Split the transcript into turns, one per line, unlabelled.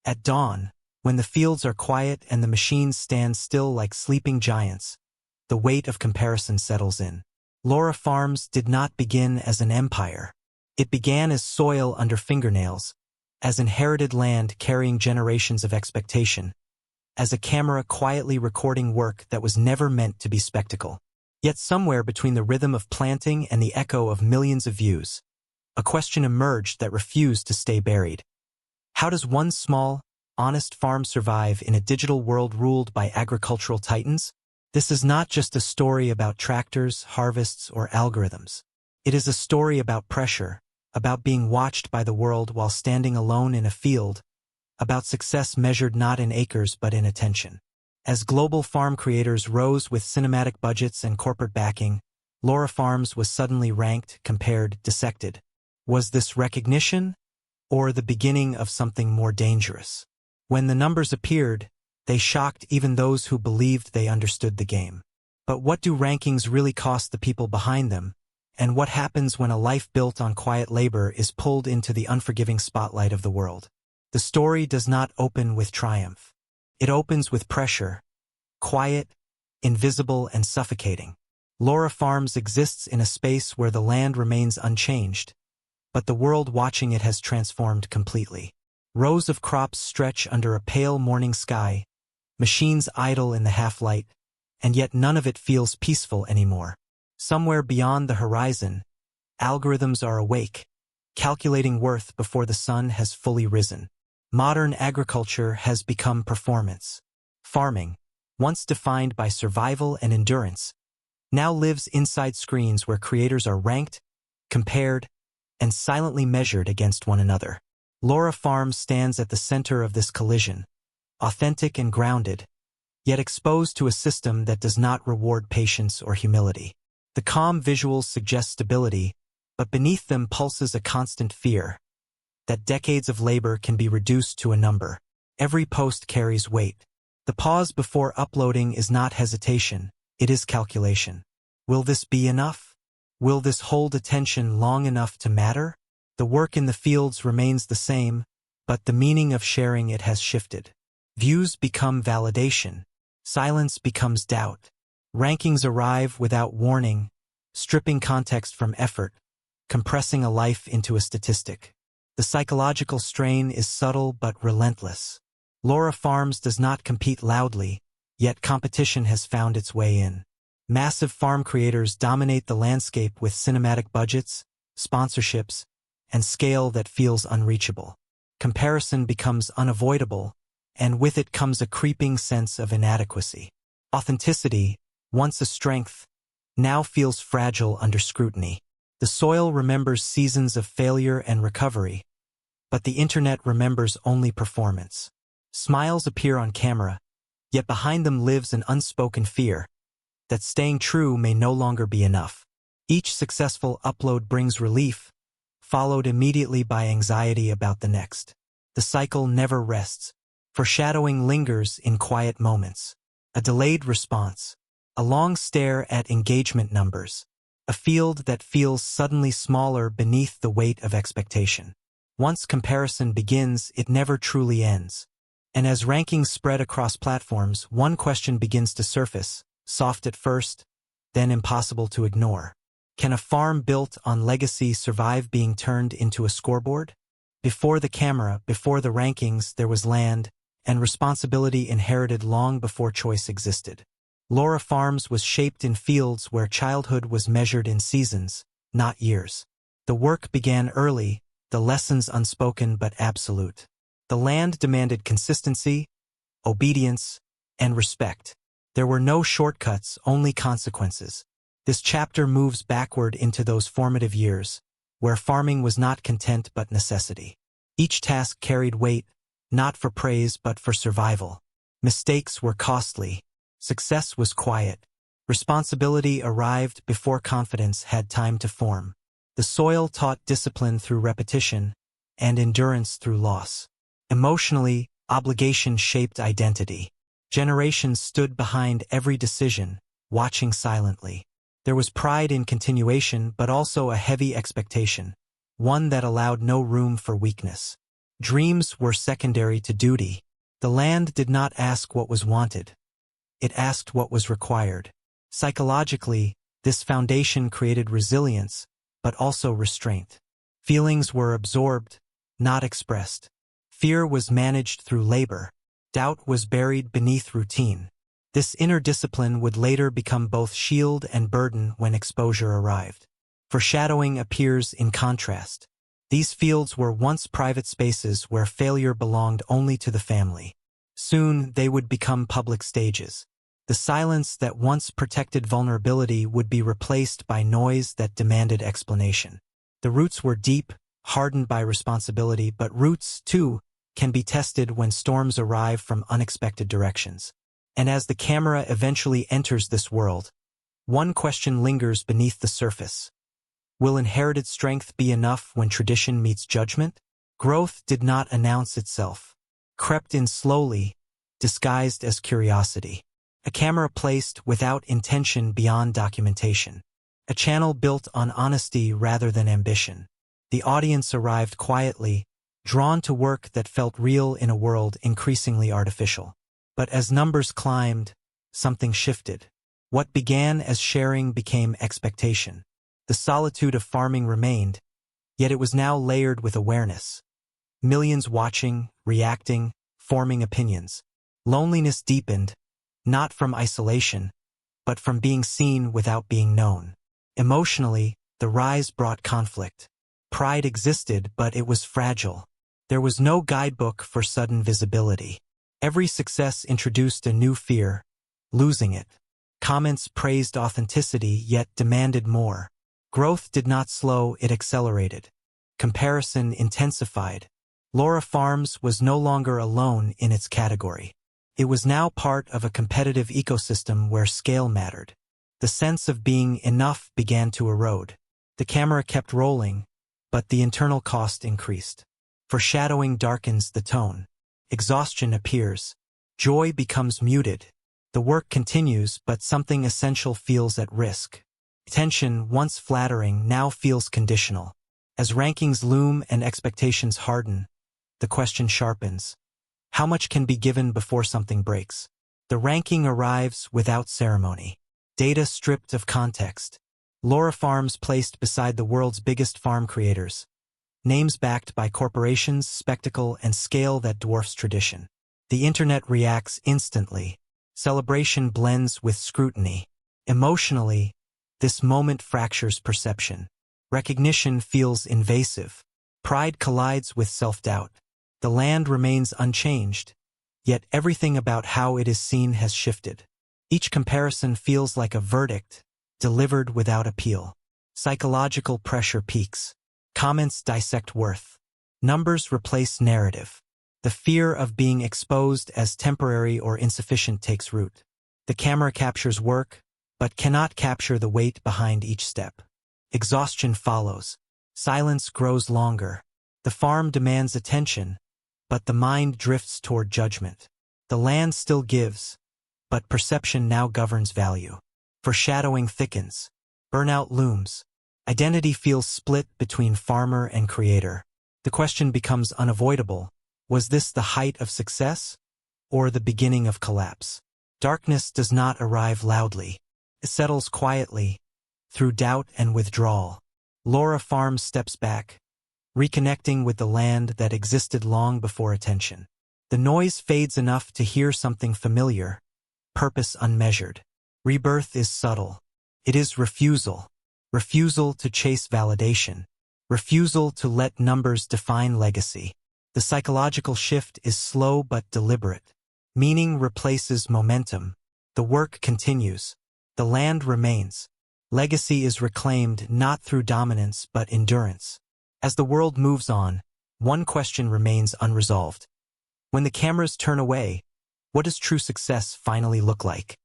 At dawn, when the fields are quiet and the machines stand still like sleeping giants, the weight of comparison settles in. Laura Farms did not begin as an empire. It began as soil under fingernails, as inherited land carrying generations of expectation, as a camera quietly recording work that was never meant to be spectacle. Yet somewhere between the rhythm of planting and the echo of millions of views, a question emerged that refused to stay buried. How does one small, honest farm survive in a digital world ruled by agricultural titans? This is not just a story about tractors, harvests, or algorithms. It is a story about pressure, about being watched by the world while standing alone in a field, about success measured not in acres but in attention. As global farm creators rose with cinematic budgets and corporate backing, Laura Farms was suddenly ranked, compared, dissected. Was this recognition, or the beginning of something more dangerous? When the numbers appeared, they shocked even those who believed they understood the game. But what do rankings really cost the people behind them, and what happens when a life built on quiet labor is pulled into the unforgiving spotlight of the world? The story does not open with triumph. It opens with pressure, quiet, invisible, and suffocating. Laura Farms exists in a space where the land remains unchanged, but the world watching it has transformed completely. Rows of crops stretch under a pale morning sky, machines idle in the half-light, and yet none of it feels peaceful anymore. Somewhere beyond the horizon, algorithms are awake, calculating worth before the sun has fully risen. Modern agriculture has become performance. Farming, once defined by survival and endurance, now lives inside screens where creators are ranked, compared, and silently measured against one another. Laura Farms stands at the center of this collision, authentic and grounded, yet exposed to a system that does not reward patience or humility. The calm visuals suggest stability, but beneath them pulses a constant fear that decades of labor can be reduced to a number. Every post carries weight. The pause before uploading is not hesitation, it is calculation. Will this be enough? Will this hold attention long enough to matter? The work in the fields remains the same, but the meaning of sharing it has shifted. Views become validation. Silence becomes doubt. Rankings arrive without warning, stripping context from effort, compressing a life into a statistic. The psychological strain is subtle but relentless. Laura Farms does not compete loudly, yet competition has found its way in. Massive farm creators dominate the landscape with cinematic budgets, sponsorships, and scale that feels unreachable. Comparison becomes unavoidable, and with it comes a creeping sense of inadequacy. Authenticity, once a strength, now feels fragile under scrutiny. The soil remembers seasons of failure and recovery, but the internet remembers only performance. Smiles appear on camera, yet behind them lives an unspoken fear that staying true may no longer be enough. Each successful upload brings relief, followed immediately by anxiety about the next. The cycle never rests. Foreshadowing lingers in quiet moments. A delayed response, a long stare at engagement numbers, a field that feels suddenly smaller beneath the weight of expectation. Once comparison begins, it never truly ends. And as rankings spread across platforms, one question begins to surface, soft at first, then impossible to ignore. Can a farm built on legacy survive being turned into a scoreboard? Before the camera, before the rankings, there was land, and responsibility inherited long before choice existed. Laura Farms was shaped in fields where childhood was measured in seasons, not years. The work began early, the lessons unspoken but absolute. The land demanded consistency, obedience, and respect. There were no shortcuts, only consequences. This chapter moves backward into those formative years, where farming was not content but necessity. Each task carried weight, not for praise but for survival. Mistakes were costly. Success was quiet. Responsibility arrived before confidence had time to form. The soil taught discipline through repetition, and endurance through loss. Emotionally, obligation shaped identity. Generations stood behind every decision, watching silently. There was pride in continuation but also a heavy expectation, one that allowed no room for weakness. Dreams were secondary to duty. The land did not ask what was wanted. It asked what was required. Psychologically, this foundation created resilience, but also restraint. Feelings were absorbed, not expressed. Fear was managed through labor. Doubt was buried beneath routine. This inner discipline would later become both shield and burden when exposure arrived. Foreshadowing appears in contrast. These fields were once private spaces where failure belonged only to the family. Soon, they would become public stages. The silence that once protected vulnerability would be replaced by noise that demanded explanation. The roots were deep, hardened by responsibility, but roots, too, can be tested when storms arrive from unexpected directions. And as the camera eventually enters this world, one question lingers beneath the surface. Will inherited strength be enough when tradition meets judgment? Growth did not announce itself. Crept in slowly, disguised as curiosity. A camera placed without intention beyond documentation. A channel built on honesty rather than ambition. The audience arrived quietly, drawn to work that felt real in a world increasingly artificial. But as numbers climbed, something shifted. What began as sharing became expectation. The solitude of farming remained, yet it was now layered with awareness. Millions watching, reacting, forming opinions. Loneliness deepened, not from isolation, but from being seen without being known. Emotionally, the rise brought conflict. Pride existed, but it was fragile. There was no guidebook for sudden visibility. Every success introduced a new fear, losing it. Comments praised authenticity yet demanded more. Growth did not slow, it accelerated. Comparison intensified. Laura Farms was no longer alone in its category. It was now part of a competitive ecosystem where scale mattered. The sense of being enough began to erode. The camera kept rolling, but the internal cost increased. Foreshadowing darkens the tone. Exhaustion appears. Joy becomes muted. The work continues, but something essential feels at risk. Tension, once flattering, now feels conditional. As rankings loom and expectations harden, the question sharpens. How much can be given before something breaks? The ranking arrives without ceremony. Data stripped of context. Laura Farms placed beside the world's biggest farm creators. Names backed by corporations, spectacle, and scale that dwarfs tradition. The internet reacts instantly. Celebration blends with scrutiny. Emotionally, this moment fractures perception. Recognition feels invasive. Pride collides with self-doubt. The land remains unchanged, yet everything about how it is seen has shifted. Each comparison feels like a verdict, delivered without appeal. Psychological pressure peaks. Comments dissect worth. Numbers replace narrative. The fear of being exposed as temporary or insufficient takes root. The camera captures work, but cannot capture the weight behind each step. Exhaustion follows. Silence grows longer. The farm demands attention, but the mind drifts toward judgment. The land still gives, but perception now governs value. Foreshadowing thickens. Burnout looms. Identity feels split between farmer and creator. The question becomes unavoidable. Was this the height of success, or the beginning of collapse? Darkness does not arrive loudly. It settles quietly, through doubt and withdrawal. Laura Farms steps back, reconnecting with the land that existed long before attention. The noise fades enough to hear something familiar, purpose unmeasured. Rebirth is subtle. It is refusal. Refusal to chase validation. Refusal to let numbers define legacy. The psychological shift is slow but deliberate. Meaning replaces momentum. The work continues. The land remains. Legacy is reclaimed not through dominance but endurance. As the world moves on, one question remains unresolved. When the cameras turn away, what does true success finally look like?